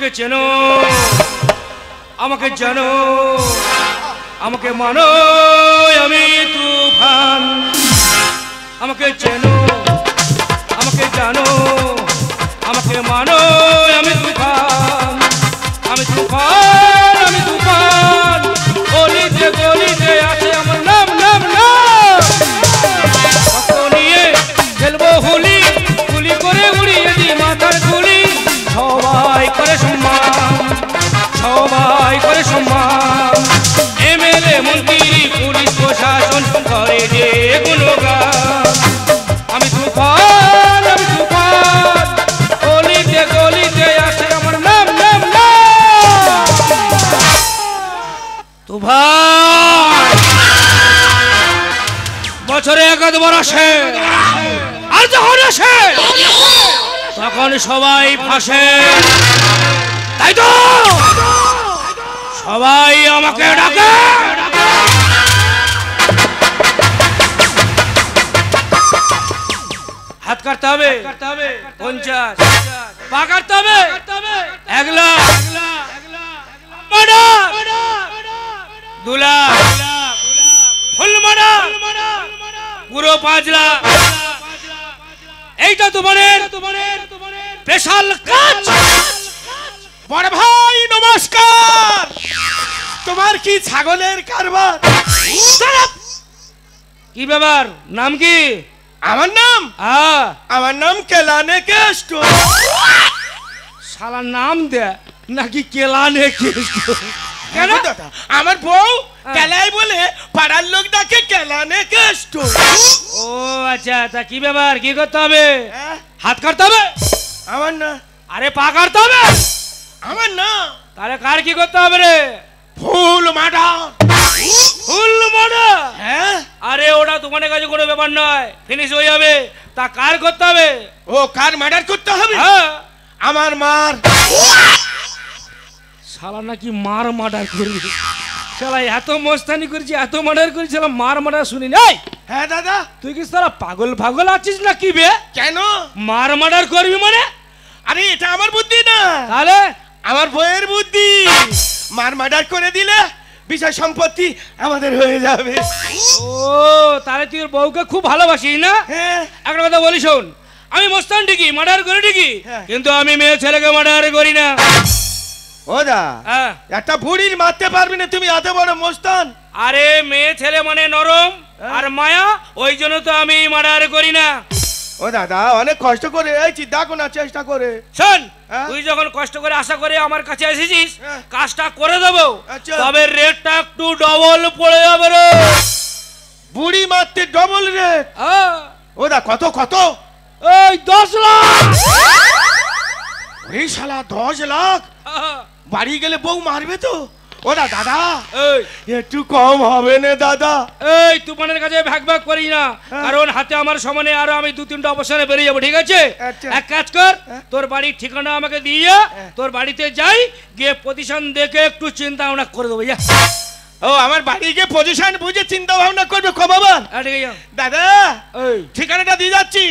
আমাকে চেনো, আমাকে জানো, আমাকে মানো, আমি তুফান। আমাকে চেনো, আমাকে জানো, আমাকে মানো, আমি তুফান। আমি তুফান, আমি তুফান। গলিতে গলিতে আছে আমার নাম, নাম, নাম। কত নিয়ে খেলবো হুলি, গুলি করে উড়িয়ে দি মাথার খুলি। সবাই করে সম্মান, সবাই করে সম্মান। এমএলএ মন্ত্রী পুলিশ প্রশাসন করে যে গুণগান। আমি তুফান, আমি তুফান। গলিতে গলিতে আছে আমার নাম, নাম, নাম। তুফান বছরে একবার আসে, আর যখন আসে তখন সবাই ফাঁসে। তাই তো সবাই আমাকে ডাকে। হাত কাটতে হবে 50, পা কাটতে হবে 1 লাখ, 2 লাখ, ফুল মারা পুরো 5 লাখ। এইটা তোমাদের স্পেশাল কাজ। বড় ভাই নমস্কার। তোমার কি ছাগলের কারবার? কি ব্যাপার, নাম কি? আমার নাম আমার নাম কেলানে কেষ্ট। শালা নাম দে নাকি কেলানে কেষ্ট? কেন দাদা, আমার বউ কেলাই বলে পাড়ার লোক ডাকে কেলানে কেষ্ট। ও আচ্ছা, তা কি ব্যাপার, কি করতে হবে? হাত কাটতে হবে? আমার না। আরে পা কাটতে হবে? আমার না। তাহলে কার কি করতে হবে রে? ফুল মার্ডার। ফুল মার্ডার? হ্যাঁ। আরে ওটা তোমাদের কাছে কোনো ব্যাপার নয়, ফিনিশ হয়ে যাবে। তা কার করতে হবে? ও কার মার্ডার করতে হবে? হ্যাঁ। আমার মার। শালা নাকি মার মার্ডার করবি? শালা এত মস্তানি করেছি, এত মার্ডার করেছি, শালা মার মার্ডার শুনি নাই। হ্যাঁ দাদা। তুই কি শালা পাগল পাগল আছিস না কি বে? কেন মার মার্ডার করবি মানে? আরে এটা আমার বুদ্ধি না, তাহলে আমার বউয়ের বুদ্ধি। মার মার্ডার করে দিলে বিষয় সম্পত্তি আমাদের হয়ে যাবে। ও তাহলে তুই ওর বউকে খুব ভালোবাসিস না? হ্যাঁ। একটা কথা বলি শোন, আমি মস্তান ঠিকই, মার্ডার করি ঠিকই, কিন্তু আমি মেয়ে ছেলেকে মার্ডার করি না। ও দা, একটা বুড়ির মারতে পারবি না তুমি, এত বড় মস্তান। আরে মেয়ে ছেলে মানে নরম আর মায়া, ওই জন্য তো আমি মার্ডার করি না। ও দাদা অনেক কষ্ট করে এইছি, দেখো না চেষ্টা করে। শোন, তুই যখন কষ্ট করে আশা করে আমার কাছে এসেছিস, কাজটা করে দেবো, তবে রেটটা একটু ডবল পড়ে যাবে রে। বুড়ি মারতে ডবল রেট? ও দা কত কত? এই 10 লাখ। এই শালা 10 লাখ? বাড়ি গেলে বউ মারবে তো? ও দাদা একটু কম হবে না দাদা? এই তুফানের কাছে ভাগ ভাগ করি না, কারণ হাতে আমার সমানে আরো আমি 2-3টা অবসরে বেরিয়ে যাবো, ঠিক আছে? এক কাজ কর, তোর বাড়ির ঠিকানা আমাকে দিয়ে তোর বাড়িতে যাই, গিয়ে পজিশন দেখে একটু চিন্তা ভাবনা করে দেবো। ও আমার বাড়ি গিয়ে পজিশন বুঝে চিন্তা ভাবনা করবে কবাবার? দাদা ঠিকানাটা দিয়ে যাচ্ছি,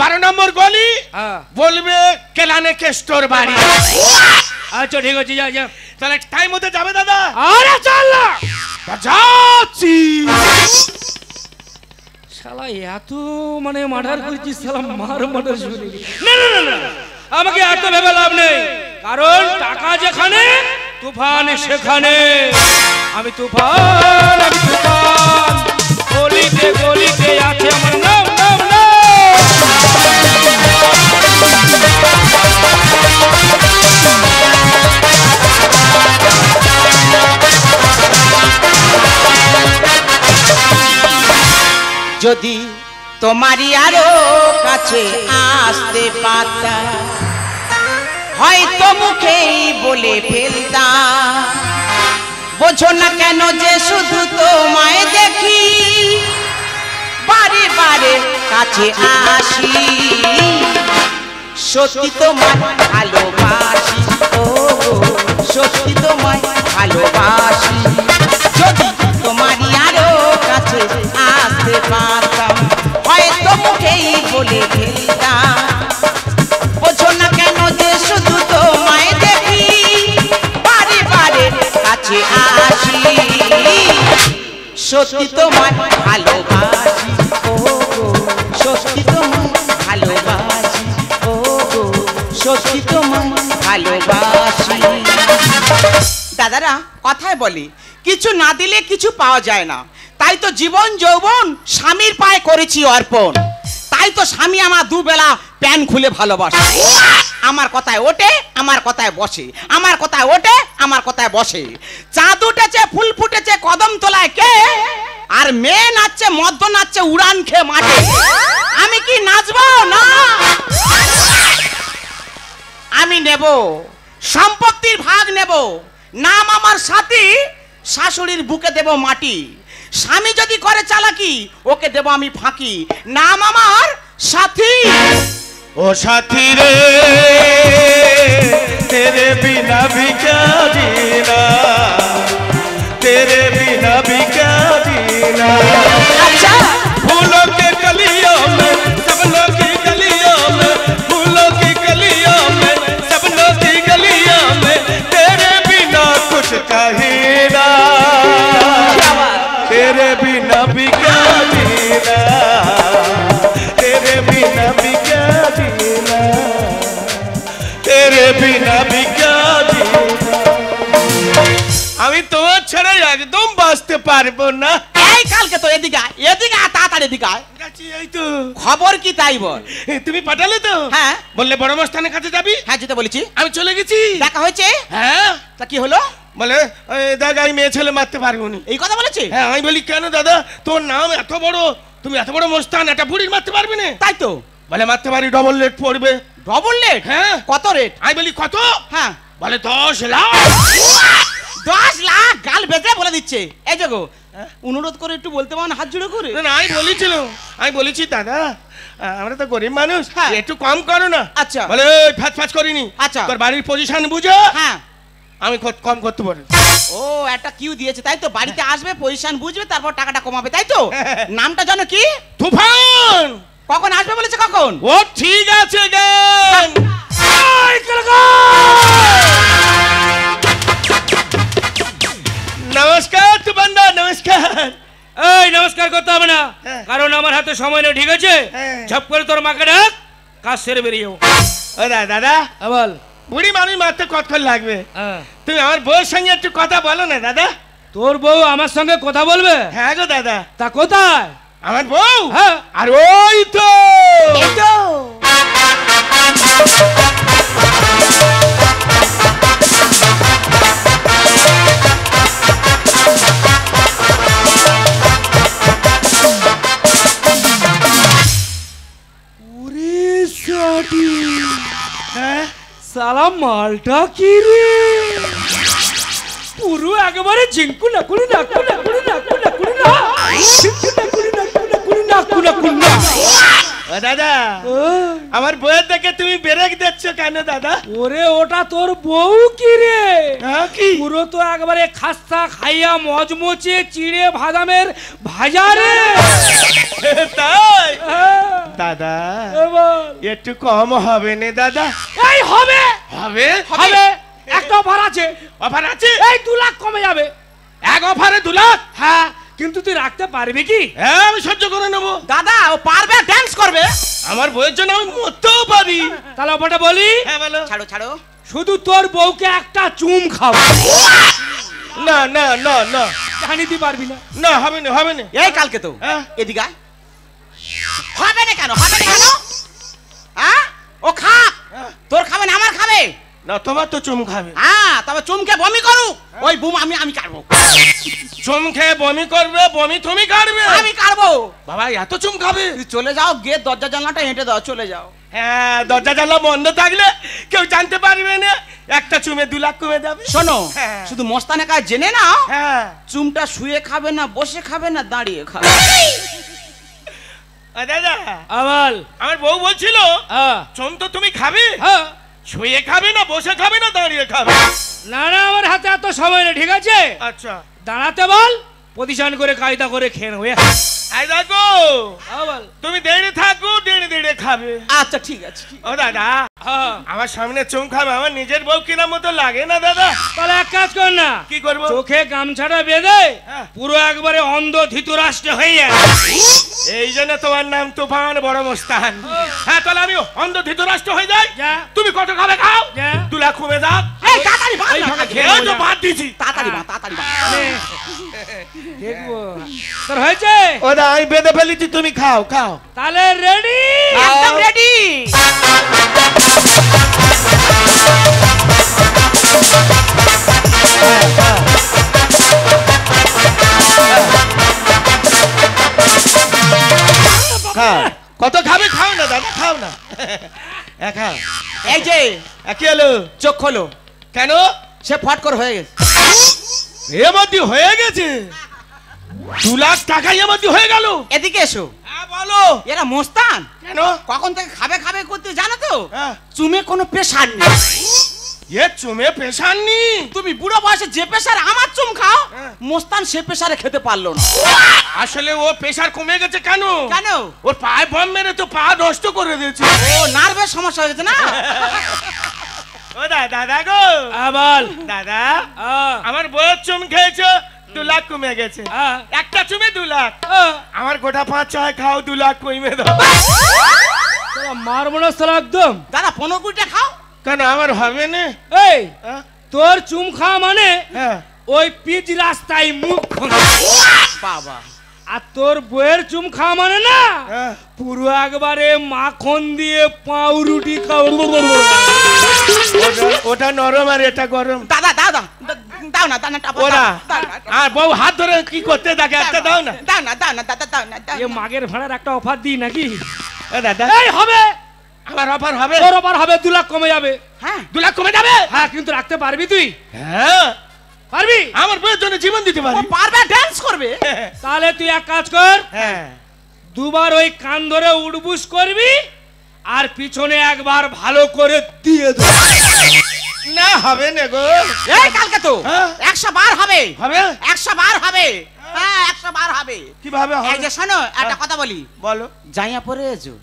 12 নম্বর গলি, বলবে কেলানে কেষ্টর বাড়ি। আচ্ছা ঠিক আছে, যা যা। তাহলে টাইম মতো যাবে দাদা? আরে চল না, যাচ্ছি। শালা এত মানে মার্ডার করেছিস, শালা মার মার্ডার শুনি। না না না, আমাকে এত ভেবে লাভ নেই, কারণ টাকা যেখানে তুফান সেখানে। আমি তুফান, আমি তুফান। গলিতে গলিতে আছে আমার নাম, নাম, নাম। যদি তোমারই আরো কাছে আসতে পারতাম, হয়তো মুখেই বলে ফেলতাম, বোঝো না কেন যে শুধু তোমায় দেখি, বারে বারে কাছে আসি, সত্যি তোমায় ভালোবাসি, ও সত্যি তোমায় ভালোবাসি। যদি তোমারই আরো কাছে আসতে পারতাম, হয়তো মুখেই বলে ফেলতাম, বোঝো না কেন যে শুধু তোমায় দেখি, ভালোবাসি ও গো সত্যি তোমায় ভালোবাসি ও গো সত্যি তোমায় ভালোবাসি। দাদারা কথায় বলে কিছু না দিলে কিছু পাওয়া যায় না, তাই তো জীবন যৌবন স্বামীর পায়ে করেছি অর্পণ। তাই তো স্বামী আমার দুবেলা প্যান খুলে ভালোবাসে, আমার কথায় ওঠে আমার কথায় বসে, আমার কথায় ওঠে আমার কথায় বসে। চাঁদ উঠেছে ফুল ফুটেছে কদম তলায় কে, আর মেয়ে নাচছে মদ্য নাচছে উড়ান খেয়ে মাঠে। আমি কি নাচবো না? আমি নেব সম্পত্তির ভাগ নেব, নাম আমার সাথী, শাশুড়ির বুকে দেব মাটি। স্বামী যদি করে চালাকি ওকে দেব আমি ফাঁকি, নাম আমার সাথী। ও সাথী রে तेरे बिना भी क्या जीना, तेरे बिना भी क्या जीना। अच्छा फूलों के कलियों में सपनों की गलियों में, फूलों की गलियों में सपनों की गलियों में, तेरे बिना कुछ कहीं ना, तेरे बिना भी क्या जीना, तेरे बिना भी क्या जीना, तेरे बिना भी क्या जीना। আমি তোমার ছাড়া একদম বাঁচতে পারবো না। এই কালকে তো এদিকে আয়, এদিকে আয়, তাড়াতাড়ি এদিকে আয়। এই তো খবর কি তাই বল। তুমি পাঠালে তো? হ্যাঁ বললে বড় মস্তানের কাছে যাবি। হ্যাঁ যেতে বলেছি। আমি চলে গেছি। দেখা হয়েছে? হ্যাঁ। তা কি হলো? বলে দাদা আমি মেয়ে ছেলে মারতে পারবো না। এই কথা বলেছে? হ্যাঁ। আমি বলি কেন দাদা, তোর নাম এত বড়, তুমি এত বড় মস্তান, একটা বুড়ির মারতে পারবে না? তাই তো। বলে মারতে পারি, ডবল রেট পড়বে। Double rate? হ্যাঁ। কত রেট? আমি বলি কত? হ্যাঁ বলে 10 লাখ। 10 লাখ? গাল বেঁধে বলে দিচ্ছে। এই যে গো অনুরোধ করে একটু বলতে পারো না হাত জোড়ে করে? না আমি বলেছিল, আমি বলেছি দাদা আমরা তো গরিব মানুষ, হ্যাঁ। একটু কম করো না। আচ্ছা। বলে ফাঁচ ফাঁচ করিনি। আচ্ছা। তোর বাড়ির পজিশন বুঝো, হ্যাঁ আমি কম করতে পারি। ও একটা কিউ দিয়েছে তাই তো, বাড়িতে আসবে পজিশন বুঝবে তারপর টাকাটা কমাবে তাই তো। নামটা জানো কি? তুফান। কখন আসবে বলেছে? কখন? ও ঠিক আছে গান। নমস্কার তুফানদা, নমস্কার। এই নমস্কার করতে হবে না, হ্যাঁ। কারণ আমার হাতে সময় নেই, ঠিক আছে? হ্যাঁ। ঝপ করে তোর মাকে ডাক, কাজ সেরে বেরিয়েও। ও দাদা বল। বুড়ি মানুষ মারতে কতক্ষণ লাগবে? হ্যাঁ। তুমি আমার বউর সঙ্গে একটু কথা বলো না দাদা। তোর বউ আমার সঙ্গে কথা বলবে? হ্যাঁ গো দাদা। তা কোথায়? আমার বউ? হ্যাঁ। আর ওই তো এই তো। হ্যাঁ সালা মালটা কি রে, পুরো একেবারে ঝিঙ্কু না কুড়ি না কুড়ি না কুড়ি না কুড়ি না কুড়ি না ঝিঙ্কু না কুড়ি না কুড়ি না কুড়ি না কুড়ি না কুড়ি না। ও দাদা আমার বউয়ের দেখে তুমি ব্রেক দিচ্ছ কেন দাদা? ওরে ওটা তোর বউ কি রে? হ্যাঁ কি? পুরো তো একবারে খাস্তা খাইয়া মজমচে চিড়ে বাদামের ভাজা রে। তাই হ্যাঁ। দাদা এবার একটু কম হবে না দাদা? এই হবে হবে হবে, একটা অফার আছে। অফার আছে? এই 2 লাখ কমে যাবে। এক অফারে 2 লাখ? হ্যাঁ, কিন্তু তুই রাখতে পারবি কি? হ্যাঁ আমি সহ্য করে নেবো। দাদা ও পারবে, ড্যান্স করবে। আমার বউয়ের জন্য আমি মরতেও পারি। তাহলে অফারটা বলি। হ্যাঁ বলো। ছাড়ো ছাড়ো। শুধু তোর বউকে একটা চুম খাও। না না না না জানি তুই পারবি না। না হবে না হবে না। এই কালকে তো হ্যাঁ। এদিকে আয়। হবে না কেন? হবে না কেন? হ্যাঁ ও খা, তোর খাবে না আমার খাবে? না তোমার তো চুম খাবে। হ্যাঁ তবে চুমকে বমি করুক, ওই বুম আমি কাটবো। চুম খেয়ে বমি করবে, বমি তুমি কাটবে? আমি কাটবো। বাবা এত চুম খাবে? তুই চলে যাও, গিয়ে দরজা জানলাটা হেঁটে দাও, চলে যাও। হ্যাঁ দরজা জানলা বন্ধ থাকলে কেউ জানতে পারবে না, একটা চুমে 2 লাখ কমে যাবে। শোনো হ্যাঁ। শুধু মস্তানে কাজ জেনে নাও, হ্যাঁ চুমটা শুয়ে খাবে না বসে খাবে না দাঁড়িয়ে খাবে? দাদা আবার আমার বউ বলছিল চুম তো তুমি খাবে, হ্যাঁ। শুয়ে খাবে না বসে খাবে না দাঁড়িয়ে খাবে? না না আমার হাতে এত সময় নেই, ঠিক আছে? আচ্ছা দাঁড়াতে বল, পজিশন করে কায়দা করে খেয়ে নেবো। আই দেখো হ্যাঁ বল। তুমি দেড়ে থাকো দেড়ে খাবে। আচ্ছা ঠিক আছে। ও দাদা হ্যাঁ আমার সামনে চুম খাবে, আমার নিজের বউ কিনা মতো লাগে না দাদা। তাহলে এক কাজ কর না, কি করবো? চোখে গামছাটা বেঁধে হ্যাঁ। পুরো একবারে অন্ধ ধৃতরাষ্ট্র হয়ে যায়। এই জন্য তোমার নাম তুফান বড় মস্তান। হ্যাঁ তাহলে আমি অন্ধ ধৃতরাষ্ট্র হয়ে যাই। যা। তুমি কত খাবে খাও, যা। 2 লাখ কমে যাও। এই তাড়াতাড়ি বাঁধ না। ভাঙা খেয়ে তো বাদ দিছি। তাড়াতাড়ি বাঁধ। দেখবো তোর হয়েছে। ও দা আমি বেঁধে ফেলেছি, তুমি খাও। তাহলে রেডি? একদম রেডি। কত খাবে খাও না দাদা, খাও না। খাও। এই যে কি হলো? চোখ খোলো। কেন? সে ফট করে হয়ে গেছে। এমতি হয়ে গেছে? 2 লাখ টাকা এমতি হয়ে গেল? এদিকে এসো। হ্যাঁ বলো। এরা মস্তান কেন? কখন থেকে খাবে করতে জানো তো? হ্যাঁ। চুমে কোনো প্রেশার নেই। এ চুমে পেশার নি? তুমি বুড়ো বয়সে যে প্রেশার আমার চুম খাও, হ্যাঁ। মস্তান সে প্রেশারে খেতে পারলো না। আসলে ও প্রেশার কমে গেছে। কেন? কেন? ওর পায়ে বম মেরে তো পা নষ্ট করে দিয়েছে। ও নার্ভের সমস্যা হয়েছে না? ও দাদা গো। বল। দাদা আমার বউয়ের চুম খেয়েছো, 2 লাখ কমে গেছে। একটা চুমে 2 লাখ। আমার গোটা 5-6 খাও, 2 লাখ কমে দাও। মারবো না সালা একদম। দাদা 15-20টা খাও। কেন আমার হবে না? এই তোর চুম খাওয়া মানে হ্যাঁ। ওই পিচ রাস্তায় মুখ খোলা। বাবা। আর তোর বইয়ের চুম খাওয়া মানে না হ্যাঁ। পুরো একবারে মাখন দিয়ে পাউরুটি খাও। ওটা নরম আর এটা গরম। দাদা দাও না দানা টাপা। ওরা আর বউ হাত ধরে কি করতে থাকে, একটা দাও না। দাও। এ মাগের ভাড়ার একটা অফার দিই নাকি? ও দাদা এই হবে, আমার অফার হবে? তোর অফার হবে, 2 লাখ কমে যাবে। হ্যাঁ 2 লাখ কমে যাবে? হ্যাঁ কিন্তু রাখতে পারবি তুই? হ্যাঁ পারবি? আমার বউয়ের জন্য জীবন দিতে ও পারি। পারবে, ডান্স করবে। তাহলে তুই এক কাজ কর, হ্যাঁ 2 বার ওই কান ধরে উড়বুস করবি আর পিছনে একবার ভালো করে দিয়ে দে। না হবে না গো। এই কালকে তো হ্যাঁ। 100 বার হবে। হবে? 100 বার হবে। হ্যাঁ 100 বার হবে। কিভাবে এই হবে? যে শোনো একটা কথা বলি। বলো। জাইয়া পরে এসো।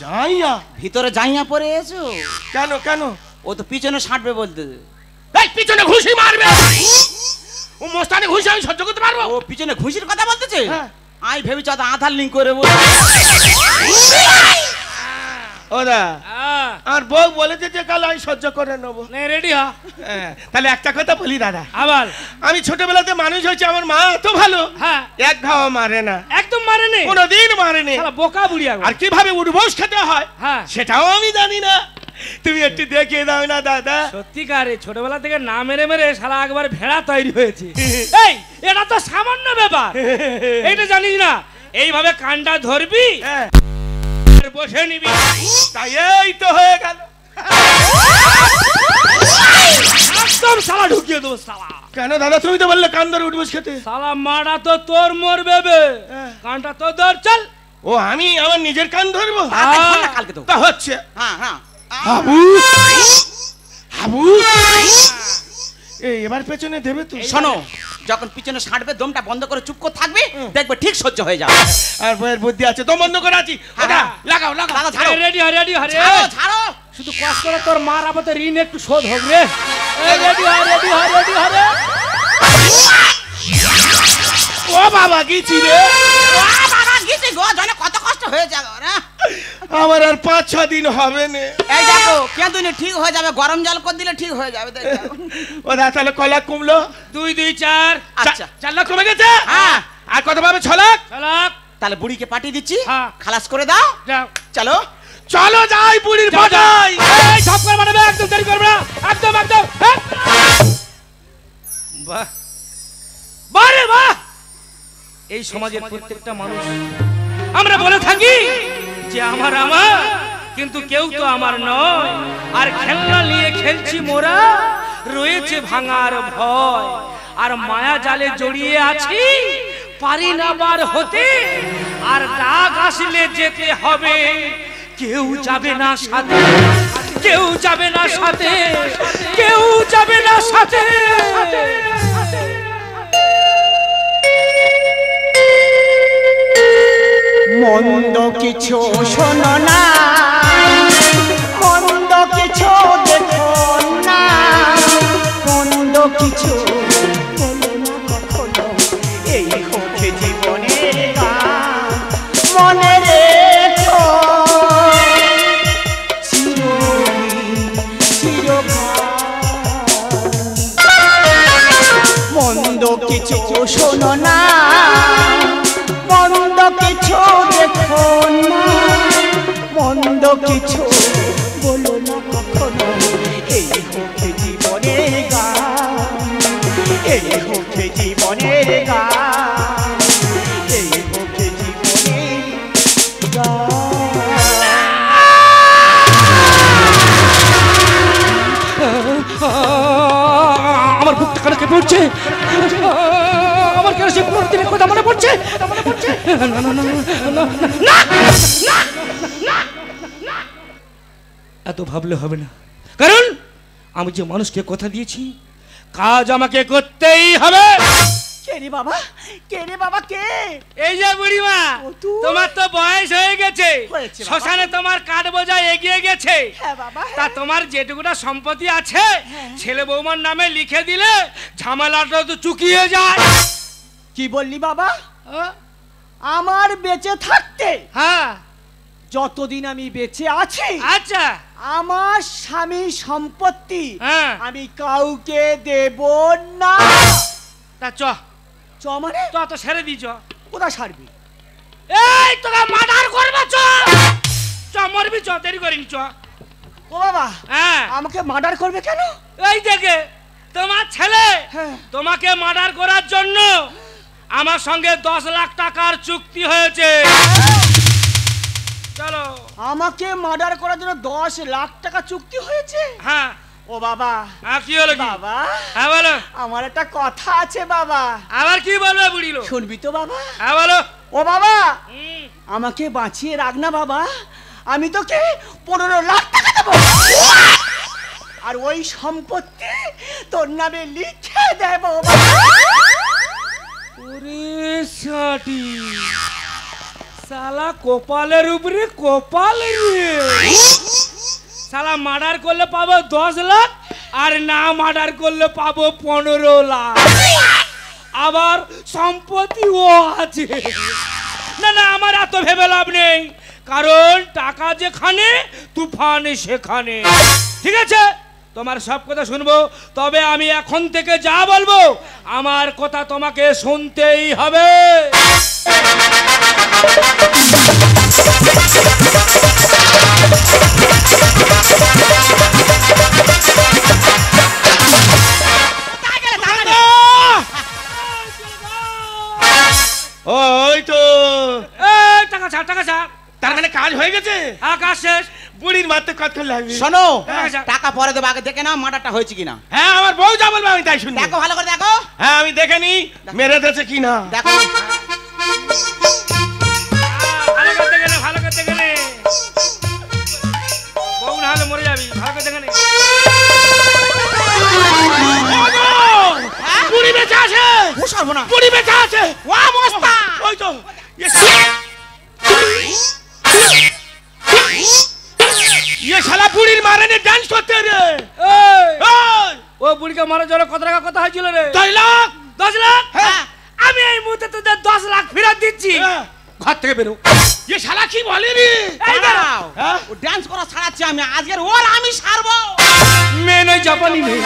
যাইয়া? ভিতরে জাইয়া পরে এসো। কেন? ও তো পিছনে ছাড়বে বলতে। এই পিছনে ঘুষি মারবে। ও মস্তানে ঘুষি আমি সহ্য করতে পারবো? ও পিছনে ঘুষির কথা বলতেছে। হ্যাঁ। আমি ভেবেছি তো আধার লিঙ্ক করে বল। ওরা আর বউ বলেছে যে কাল আমি সহ্য করে নেবো। রেডি হ। তাহলে একটা কথা বলি দাদা, আবার আমি ছোটবেলাতে মানুষ হয়েছে, আমার মা এত ভালো, হ্যাঁ এক ঘাও মারে না, একদম মারেনি, কোনোদিন মারেনি। শালা বোকা বুড়ি একবার। আর কিভাবে উঠবোস খেতে হয় হ্যাঁ সেটাও আমি জানি না। তুমি একটু দেখিয়ে দাও না দাদা। সত্যিকারে ছোটবেলা থেকে না মেরে মেরে শালা একবার ভেড়া তৈরি হয়েছে। এই এটা তো সামান্য ব্যাপার, এইটা জানিস না? এইভাবে কানটা ধরবি হ্যাঁ, আর বসে নিবি, তাই এই তো হয়ে গেল। একদম শালা ঢুকিয়ে দেবো শালা। কেন দাদা, তুমি তো বললে কান ধরে উঠবোস খেতে। শালা মারা তো তোর মরবে বে, কানটা তো ধর। চল। ও আমি আমার নিজের কান ধরবো? কালকে তো তা হচ্ছে। হ্যাঁ হ্যাঁ হাবু হাবু, এই এবার পেছনে দেবে তো। শোনো, যখন পিছনে ছাড়বে দমটা বন্ধ করে চুপ করে থাকবে, দেখবে ঠিক সহ্য হয়ে যাবে। আর বইয়ের বুদ্ধি আছে তো, বন্ধ করে আছি। ওটা লাগাও লাগাও। দাদা ছাড়ো, রেডি হ রেডি হ রে, ছাড়ো ছাড়ো। শুধু কষ্ট করে তোর মার আপাতে ঋণ একটু শোধ হোক রে। রেডি হ রেডি হ রেডি হ রে। ও বাবা গিয়েছি রে। বাবা গিয়েছি গো, জানে কত কষ্ট হয়ে যাবে না। আমার আর 5-6 দিন হবে না। এই দেখো কেঁদুনি ঠিক হয়ে যাবে, গরম জল করে দিলে ঠিক হয়ে যাবে। দেখো ওরা তাহলে কলা কমলো 2 2 4 আচ্ছা 4 লাখ কমে গেছে। হ্যাঁ, আর কত পাবে? 6 লাখ। চালাক তাহলে বুড়িকে পাঠিয়ে দিচ্ছি, হ্যাঁ। খালাস করে দাও। যাও। চলো চলো যাই বুড়ির যাও, যাও। পাঠাই। এই ঝপ করে মারবে, একদম দেরি করবে না, একদম একদম। বাহ বাহ রে বাহ। এই সমাজের প্রত্যেকটা মানুষ আমরা বলে থাকি যে আমার আমার, কিন্তু কেউ তো আমার নয়। আর খেলনা নিয়ে খেলছি মোরা, রয়েছে ভাঙার ভয়। আর মায়া জালে জড়িয়ে আছি, পারি না বার হতে। আর ডাক আসলে যেতে হবে, কেউ যাবে না সাথে, কেউ যাবে না সাথে, কেউ যাবে না সাথে। মন্দ কিছু শোনো না, মন্দ কিছু দেখো না, মন্দ কিছু বলো না কখনো, এই হোক জীবনের গান, মনে রেখো মন্দ কিছু শোনো না, মন্দ কিছু দেখো না, মন্দ কিছু বলো না কখনো, এই হোক জীবনের গান, এই হোক জীবনের গান, এই হোক জীবনের গান। আমার বুকটা কেন কেঁপে উঠছে, আমার কেন সেই পুরো দিনের কথা মনে পড়ছে। না না না না না না, এত ভাবলে হবে না, কারণ আমি যে মানুষকে কথা দিয়েছি কাজ আমাকে করতেই হবে। কে রে বাবা, কে রে বাবা, কে? এই যে বুড়িমা, তোমার তো বয়স হয়ে গেছে, হয়েছে বাবা। শ্মশানে তোমার কাঠ বোঝা এগিয়ে গেছে। হ্যাঁ বাবা, তা তোমার যেটুকুটা সম্পত্তি আছে ছেলে বৌমার নামে লিখে দিলে ঝামেলাটা তো চুকিয়ে যায়। কি বললি বাবা? আমার বেঁচে থাকতে, হ্যাঁ যতদিন আমি বেঁচে আছি, আচ্ছা, আমার স্বামী সম্পত্তি হ্যাঁ আমি কাউকে দেব না। তা চ চ মানে? তো তো ছেড়ে দিছ, কোথায় ছাড়বি? এই তোকে মার্ডার করবে, চ চ, মরবি, চ, দেরি করিনি, চ। ও বাবা, হ্যাঁ আমাকে মার্ডার করবে কেন? এই দেখে তোমার ছেলে হ্যাঁ। তোমাকে মার্ডার করার জন্য আমার সঙ্গে 10 লাখ টাকার চুক্তি হয়েছে। চলো। আমাকে মার্ডার করার জন্য 10 লাখ টাকা চুক্তি হয়েছে? হ্যাঁ। ও বাবা, কি হলো কি? বাবা, হ্যাঁ বলো। আমার একটা কথা আছে বাবা। আবার কি বলবে বুড়ি লোক? শুনবি তো বাবা? হ্যাঁ বলো। ও বাবা, আমাকে বাঁচিয়ে রাখ না বাবা, আমি তোকে 15 লাখ টাকা দেবো, আর ওই সম্পত্তি তোর নামে লিখে দেবো বাবা। ওরে সাটি, শালা কপালের উপরে কপাল রে। শালা মার্ডার করলে পাবো 10 লাখ, আর না মার্ডার করলে পাবো 15 লাখ, আবার সম্পত্তিও আছে। না না, আমার এত ভেবে লাভ নেই, কারণ টাকা যেখানে তুফান সেখানে। ঠিক আছে, তোমার সব কথা শুনবো, তবে আমি এখন থেকে যা বলবো আমার কথা তোমাকে শুনতেই হবে। ওই তো, টাকা ছাড়, টাকা ছাড়। তার মানে কাজ হয়ে গেছে? কাজ শেষ। বুড়ির মারতে কতক্ষণ লাগবে? শোনো, হ্যাঁ। টাকা পরে দেবো, আগে দেখে নাও মার্ডারটা হয়েছে কিনা। হ্যাঁ, আমার বউ যা বলবে আমি তাই শুনবো। দেখো, ভালো করে দেখো। হ্যাঁ, আমি দেখে নি মেরে দিয়েছে কিনা। দেখো, ভালো করে দেখে নে, ভালো করে দেখে নে, বউ না হলে মরে যাবি। ভালো করে দেখে নে। বুড়ি বেঁচে আছে, ও সর্বনাশ, বুড়ি বেঁচে আছে। ওয়া মস্তা, ওই তো, ये শালা বুড়ির মারানে ডান্স করতে রে। ও বুড়িকে মারার জন্য কত টাকা কথা হয়েছিল রে? 10 লাখ। 10 লাখ? হ্যাঁ। আমি এই মুহূর্তে তোদের 10 লাখ ফেরত দিচ্ছি। ঘর থেকে বেরো। ये শালা কি বলে রে? এই দাঁড়াও। হ্যাঁ, ও ডান্স করা ছাড়াচ্ছি আমি, আজকের ওর আমি সারবো। মেয়ে নয়, জাপানি মেয়ে।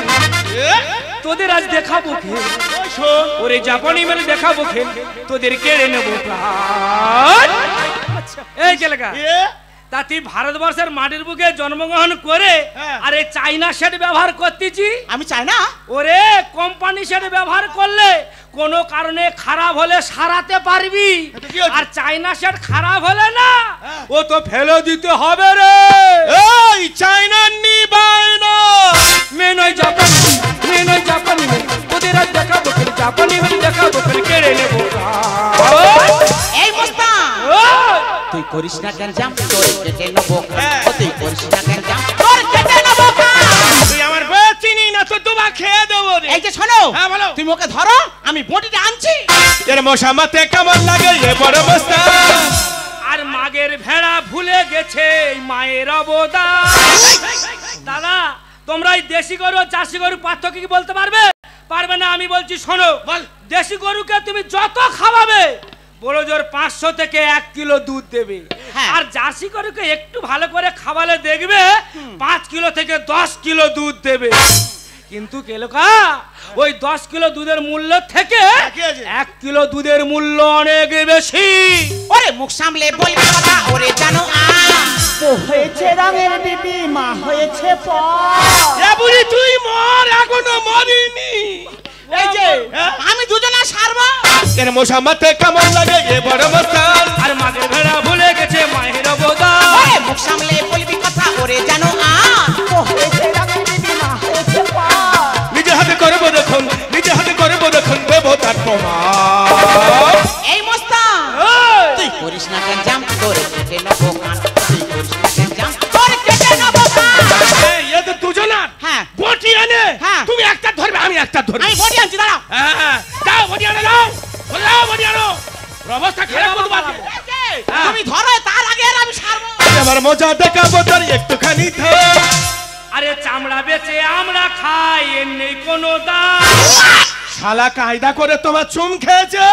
তোদের আজ দেখাবো খেল, ওই শোন, ওরে জাপানি মেয়ে দেখাবো খেল, তোদের কেড়ে নেবো প্রাণ। এই কেলেকা, তা তুই ভারতবর্ষের মাটির বুকে জন্মগ্রহণ করে আর এই চাইনা সেট ব্যবহার করতেছি? আমি চাই না। ওরে কোম্পানি সেট ব্যবহার করলে কোনো কারণে খারাপ হলে সারাতে পারবি, আর চাইনা সেট খারাপ হলে না, ও তো ফেলে দিতে হবে রে। এই চাইনা নিবাই না। মেয়ে নয় জাপানি, মেয়ে নয় জাপানি, ওদের আজ দেখাবো খেল, জাপানি মেয়ে দেখাবো খেল, কেড়ে নেবো। এই মস্তা, তুই করিস না কেন জাম, তোর কেটে নেবো। তুই করিস না কেন জাম, তোর কেটে নেবো। তুই আমার বউ চিনি না তো, দুবা খেয়ে দেবো রে। এই যে শোনো, হ্যাঁ বলো। তুমি ওকে ধরো, আমি বটিটা আনছি। এর মশা মাতে কেমন লাগে এ বড় বস্তা। আর গেছে এই মায়ের অবদান। দাদা তোমরা এই দেশি গরু আর জার্সি গরু পার্থক্য কি বলতে পারবে? পারবে না। আমি বলছি শোনো, দেশি গরুকে তুমি যত খাওয়াবে বড় জোর 500 থেকে 1 কিলো দুধ দেবে, আর জার্সি গরুকে একটু ভালো করে খাওয়ালে দেখবে 5 কিলো থেকে 10 কিলো দুধ দেবে। কিন্তু কেলোকা ওই 10 কিলো দুধের মূল্য থেকে 1 কিলো দুধের মূল্য অনেক বেশি। ওরে মুখ সামলে বলবি কথা, ওরে জানো হয়েছে রঙের বিবি, মা হয়েছে বুড়ি তুই মর, এখনো মরিনি। এই যে আমি দুজনা সারবো। এর মশা মাথে কেমন লাগে এ বড় মস্তান, আর মাঝে ভেড়া ভুলে গেছে মায়ের অবদান। ওরে মুখ সামলে বলবি কথা, ওরে জানো হয়েছে রঙের বিবি, মা হয়েছে নিজে হাতে করবো দেখুন, নিজে হাতে করবো দেখুন, দেবো তার প্রমাণ। এই মস্তান তুই করিস না গঞ্জাম, তোরে কেটে নেবো কান। তুই করিস না গঞ্জাম, তোরে কেটে নেবো কান। এ তো দুজনার বটি আনে, তুমি একটা ধরবে আমি একটা ধরবো। আমি বটি আনছি, দাঁড়াও। দাও বটি আনো, দাও দাও বটি আনো। অবস্থা খারাপ করবো। তুমি ধরো, তার আগে আর আমি সারবো। আমার মজা দেখাবো তোর একটুখানি থাম। আরে চামড়া বেচে আমরা খাই, এর নেই কোনো দাম। শালা কায়দা করে তোমার চুম খেয়েছে,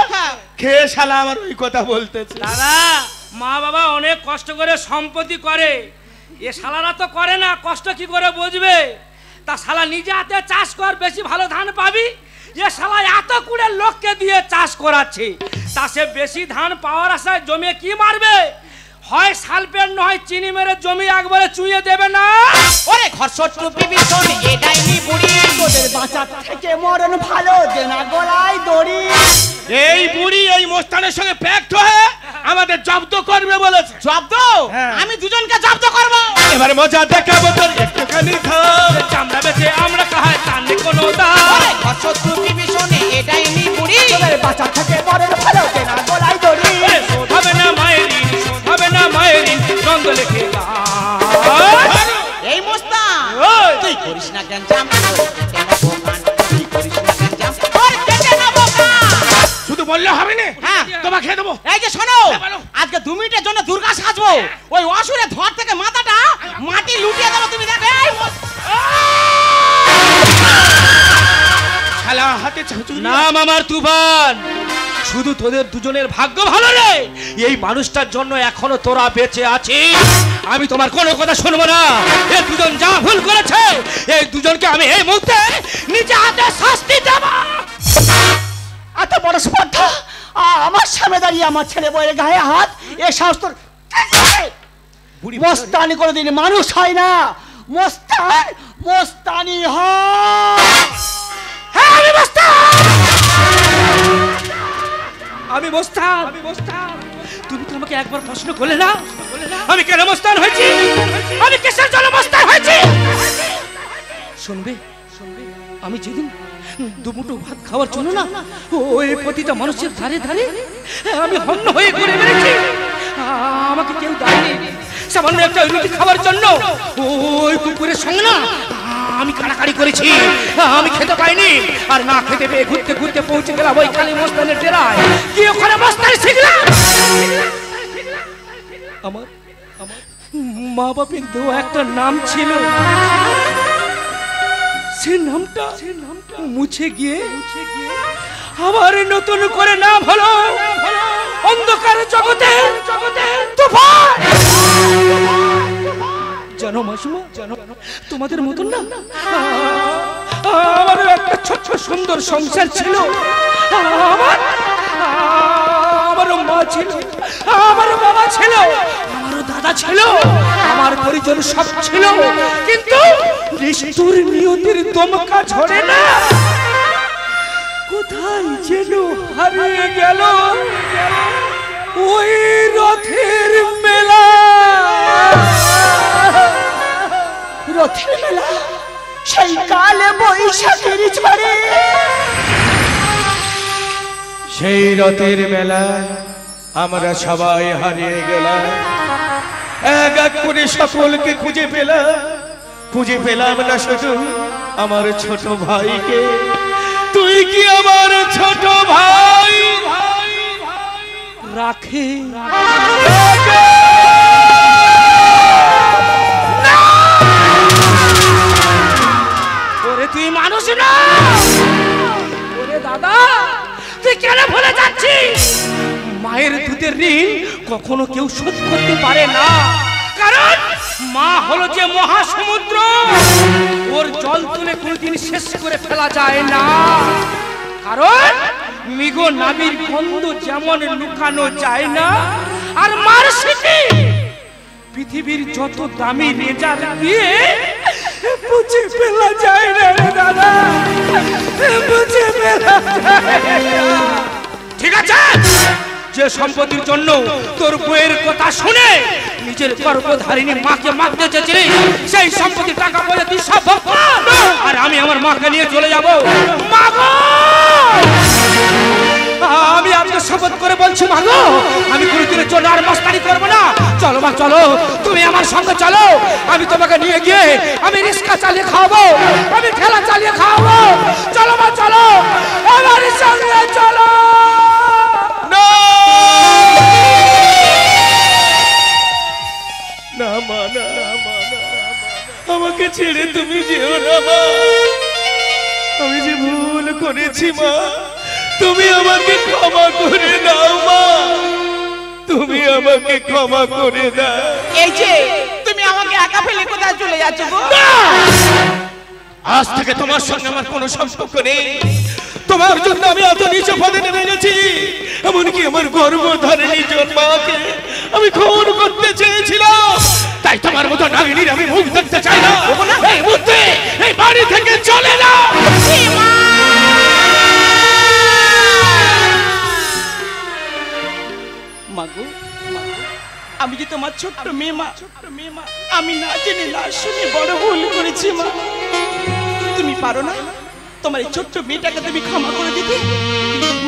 খেয়ে শালা আমার ওই কথা বলতেছে। দাদা মা বাবা অনেক কষ্ট করে সম্পত্তি করে, এ শালারা তো করে না, কষ্ট কি করে বুঝবে? তা শালা নিজে হাতে চাষ কর, বেশি ভালো ধান পাবি। এ শালা এত কুড়ে লোককে দিয়ে চাষ করাচ্ছে, তা সে বেশি ধান পাওয়ার আশায় জমি কি মারবে? হয় সালফেট নয় চিনি মেরে জমি একবারে চুইয়ে দেবে না। ওরে ঘরসট টুপি বিছন এটাই নি বুড়ি, তোদের বাঁচার থেকে মরণ ভালো, দেনা গলায় দড়ি। এই বুড়ি এই মোস্তানের সঙ্গে প্যাক্ট হয়ে আমাদের জব্দ করবে বলেছে। জব্দ? আমি দুজনকে জব্দ করব। এবার মজা দেখাবো তোর একটুখানি থাম। চামড়া বেচে আমরা খাই, তার নেই কোনো দাম। ওরে ঘরসট টুপি বিছন এটাই নি বুড়ি, তোদের বাঁচার থেকে মরণ ভালো, দেনা গলায় দড়ি। শোধ হবে না মায়ের ঋণ, শোধ হবে না মায়ের ঋণ, দ্বন্দ্ব লেখে এই মোস্তান তুই করিস না গঞ্জাম, তোরে কেটে নেবো কান। তুই করিস না গঞ্জাম, তোরে কেটে নেবো কান। শুধু বললে হবে না, তোমাকে খেয়ে দেবো। এই যে শোনো, আজকে 2 মিনিটের জন্য দুর্গা সাজবো। ওই অসুরে ধর থেকে মাথাটা মাটি লুটিয়ে দেবো, তুমি দেখো। এই শালা হাতে ছুঁচু নাম আমার তুফান। শুধু তোদের দুজনের ভাগ্য ভালো রে, এই মানুষটার জন্য এখনো তোরা বেঁচে আছিস। আমি তোমার কোনো কথা শুনবো না। এই দুজন যা ভুল করেছে, এই দুজনকে আমি এই মুহূর্তে নিজে হাতে শাস্তি দেব। এত বড় স্পর্ধা, আমার সামনে দাঁড়িয়ে আমার ছেলে বইয়ের গায়ে হাত, এ সাহস তোর? মস্তানি কোনোদিন মানুষ হয় না, মস্তান মস্তানি হয়। হ্যাঁ আমি মস্তান, আমি মস্তান। তুমি তো আমাকে একবার প্রশ্ন করলে না আমি কেন মস্তান হয়েছি, আমি কিসের জন্য মস্তান হয়েছি? শুনবে, আমি যেদিন দুমুঠো ভাত খাওয়ার জন্য না ওই প্রতিটা মানুষের ধারে ধারে আমি হন্য হয়ে ঘুরে বেড়েছি, আমাকে কেউ দেয়নি। সামান্য একটা রুটি খাওয়ার জন্য ওই কুকুরের সঙ্গে না আমি কাড়াকাড়ি করেছি, আমি খেতে পাইনি। আর না খেতে পেয়ে ঘুরতে ঘুরতে পৌঁছে গেলাম ওই কালী মস্তানের ডেরায়, কি ওখানে মস্তানি শিখলাম। আমার মা বাপের দেওয়া একটা নাম ছিল, সে নামটা মুছে গিয়ে আবার নতুন করে নাম হলো অন্ধকার জগতে তুফান। জানো মাসুমা, জানো তোমাদের মতন না আমারও একটা ছোট্ট সুন্দর সংসার ছিল। আমারও মা ছিল, আমারও বাবা ছিল, আমারও দাদা ছিল, আমার পরিজন সব ছিল। কিন্তু নিষ্ঠুর নিয়তির দমকা ঝরে না, কোথায় যেন হারিয়ে গেল ওই রথের মেলা। রথের মেলা, সেই কালে বৈশাখের ঝড়ে, সেই রথের মেলায় আমরা সবাই হারিয়ে গেলাম। এক এক করে সকলকে খুঁজে পেলাম না শুধু আমার ছোট ভাইকে। তুই কি আমার ছোট ভাই রাখে মায়ের দুধের ঋণ কখনো কেউ শোধ করতে পারে না, কারণ মা হলো যে মহাসমুদ্র, ওর জল তুলে কোনদিন শেষ করে ফেলা যায় না। কারণ মিগো নাবির গন্ধ যেমন লুকানো যায় না, আর মার স্মৃতি পৃথিবীর যত দামি রেজাল্ট দিয়ে বুঝে ফেলা যায় না রে দাদা, বুঝে ফেলা যায় না। ঠিক আছে, যে সম্পত্তির জন্য তোর বইয়ের কথা শুনে নিজের গর্ভধারিণী মাকে মারতে চেয়েছিলি, সেই সম্পত্তির টাকা পয়সা তুই সব ভোগ কর, আর আমি আমার মাকে নিয়ে চলে যাব। মা গো, আমি আজকে শপথ করে বলছি মা গো, আমি কোনোদিনের জন্য আর মাস্তানি করবো না। চলো মা চলো, তুমি আমার সঙ্গে চলো, আমি তোমাকে নিয়ে গিয়ে আমি রিক্সা চালিয়ে খাওয়াবো, আমি ঠেলা চালিয়ে খাওয়াবো। চলো মা চলো, আমার সঙ্গে চলো। না মা, না মা, আমাকে ছেড়ে তুমি যেও না মা, আমি যে ভুল করেছি মা, তুমি আমাকে ক্ষমা করে দাও মা, তুমি আমাকে ক্ষমা করে দাও। এই যে তুমি আমাকে একা ফেলে কোথায় চলে যাচ্ছ গো? আজ থেকে তোমার সঙ্গে আমার কোনো সম্পর্ক নেই, তোমার জন্য আমি এত নিচু পদে নেমে গেছি, এমনকি আমার গর্ভধারিণী জন্মাকে আমি খুন করতে চেয়েছিলাম, তাই তোমার মতো নাগিনীর আমি মুখ দেখতে চাই না। এই মুহূর্তে এই বাড়ি থেকে চলে যাও। মাগো, আমি যে তোমার ছোট্ট মেয়ে মা, আমি না জেনে না শুনে বড় ভুল করেছি মা। তুমি পারো না তোমার এই ছোট্ট মেয়েটাকে তুমি ক্ষমা করে দিতে?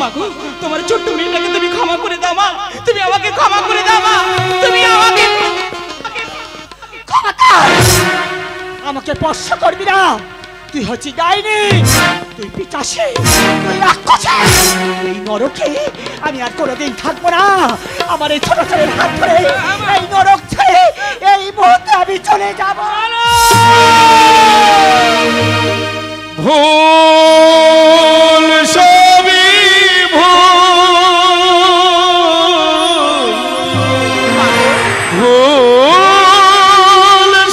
মাগো, তোমার ছোট্ট মেয়েটাকে তুমি ক্ষমা করে দাও মা, তুমি আমাকে ক্ষমা করে দাও মা, তুমি আমাকে আমাকে স্পর্শ করবি না, তুই হচ্ছি ডাইনি, তুই পিচাসে, তুই রাক্ষসে। এই নরকে আমি আর কোনোদিন থাকবো না। আমার এই ছোট ছেলের হাত ধরে এই নরক ছেড়ে এই মুহূর্তে আমি চলে যাব। ভুল সবই ভুল,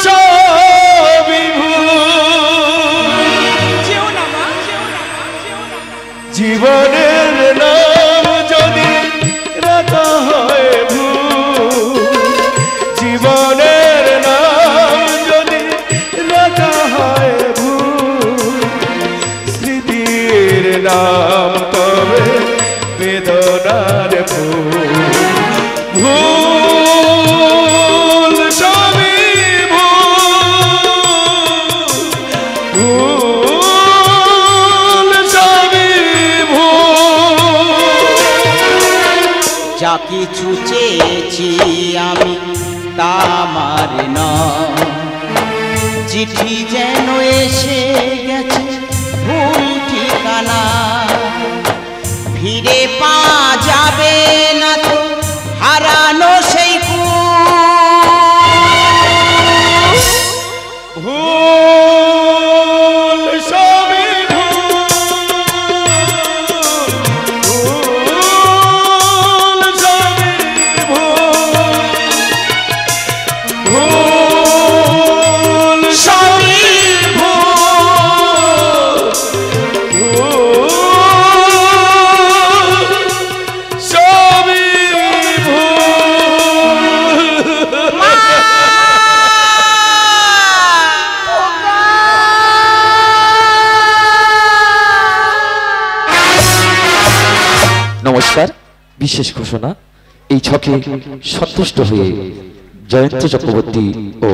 সবই জীবনের নাম যদি রাখা হয় ভুল, জীবনের নাম যদি রাখা হয় ভুল, স্মৃতির নাম তবে বেদনার ফুল। ভুল সবই ভুল, সবই যা কিছু চেয়েছি আমি তা আমার নয়, চিঠি যেন এসে গেছে ভুল ঠিকানা, ফিরে পাওয়া যাবে না তো হারানো সেই ভুল, সবই ভুল, সবই ভুল, সবই নমস্কার। বিশেষ ঘোষণা, এই ছকে সন্তুষ্ট হয়ে জয়ন্ত চক্রবর্তী ও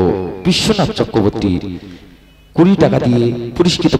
বিশ্বনাথ চক্রবর্তী 20 টাকা দিয়ে পুরস্কৃত